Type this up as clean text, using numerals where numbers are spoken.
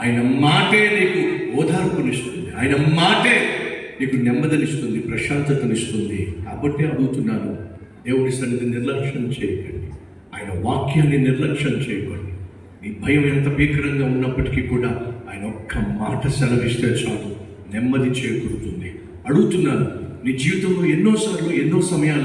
ఆయన మాటే నీకు ఓదార్పునిస్తుంది, ఆయన మాటే నీకు నెమ్మదినిస్తుంది, ప్రశాంతతనిస్తుంది. కాబట్టి అడుగుతున్నాను, దేవుని సన్నిధిని నిర్లక్ష్యం చేయకండి, ఆయన వాక్యాన్ని నిర్లక్ష్యం చేయకండి. నీ భయం ఎంత భీకరంగా ఉన్నప్పటికీ కూడా ఆయన ఒక్క మాట సెలవిస్తే చాలు, నెమ్మది చేకూరుతుంది. అడుగుతున్నాను, నీ జీవితంలో ఎన్నోసార్లు ఎన్నో సమయాలు